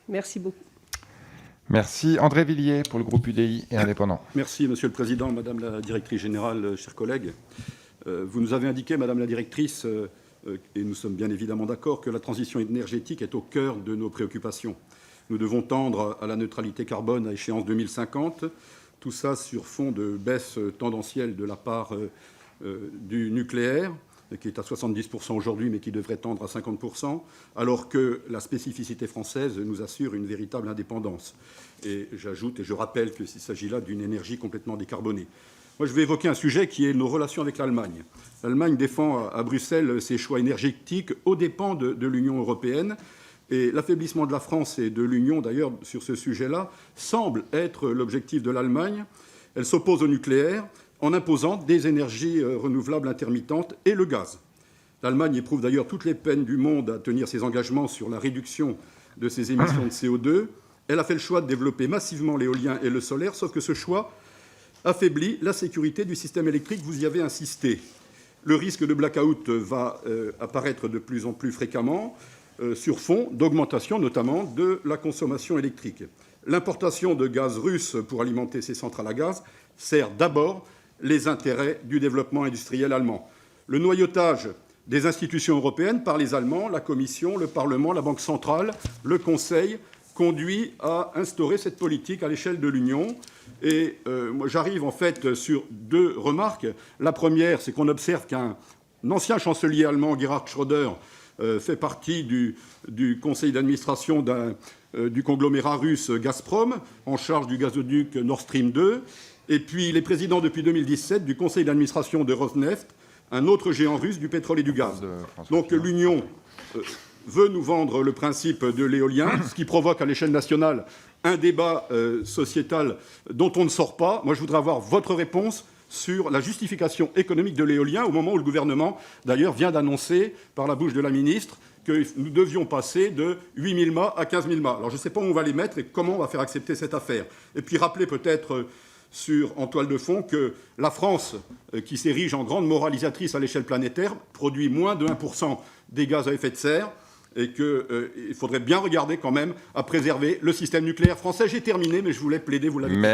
Merci beaucoup. Merci. André Villiers pour le groupe UDI et Indépendants. Merci, Monsieur le Président, Madame la Directrice Générale, chers collègues. Vous nous avez indiqué, Madame la Directrice, et nous sommes bien évidemment d'accord, que la transition énergétique est au cœur de nos préoccupations. Nous devons tendre à la neutralité carbone à échéance 2050, tout ça sur fond de baisse tendancielle de la part du nucléaire, qui est à 70% aujourd'hui, mais qui devrait tendre à 50%, alors que la spécificité française nous assure une véritable indépendance. Et j'ajoute et je rappelle qu'il s'agit là d'une énergie complètement décarbonée. Moi, je vais évoquer un sujet qui est nos relations avec l'Allemagne. L'Allemagne défend à Bruxelles ses choix énergétiques aux dépens de l'Union européenne. Et l'affaiblissement de la France et de l'Union, d'ailleurs, sur ce sujet-là, semble être l'objectif de l'Allemagne. Elle s'oppose au nucléaire en imposant des énergies renouvelables intermittentes et le gaz. L'Allemagne éprouve d'ailleurs toutes les peines du monde à tenir ses engagements sur la réduction de ses émissions de CO2. Elle a fait le choix de développer massivement l'éolien et le solaire, sauf que ce choix affaiblit la sécurité du système électrique. Vous y avez insisté. Le risque de blackout va apparaître de plus en plus fréquemment sur fond d'augmentation notamment de la consommation électrique. L'importation de gaz russe pour alimenter ces centrales à gaz sert d'abord les intérêts du développement industriel allemand. Le noyautage des institutions européennes par les Allemands, la Commission, le Parlement, la Banque centrale, le Conseil, conduit à instaurer cette politique à l'échelle de l'Union. Et moi, j'arrive en fait sur deux remarques. La première, c'est qu'on observe qu'un ancien chancelier allemand, Gerhard Schröder, fait partie du conseil d'administration du conglomérat russe Gazprom, en charge du gazoduc Nord Stream 2. Et puis, il est président depuis 2017 du conseil d'administration de Rosneft, un autre géant russe du pétrole et du gaz. Donc l'Union veut nous vendre le principe de l'éolien, ce qui provoque à l'échelle nationale un débat sociétal dont on ne sort pas. Moi, je voudrais avoir votre réponse sur la justification économique de l'éolien, au moment où le gouvernement, d'ailleurs, vient d'annoncer, par la bouche de la ministre, que nous devions passer de 8 000 mâts à 15 000 mâts. Alors, je ne sais pas où on va les mettre et comment on va faire accepter cette affaire. Et puis, rappeler peut-être en toile de fond que la France, qui s'érige en grande moralisatrice à l'échelle planétaire, produit moins de 1% des gaz à effet de serre et qu'il faudrait bien regarder quand même à préserver le système nucléaire français. J'ai terminé, mais je voulais plaider, vous l'avez compris.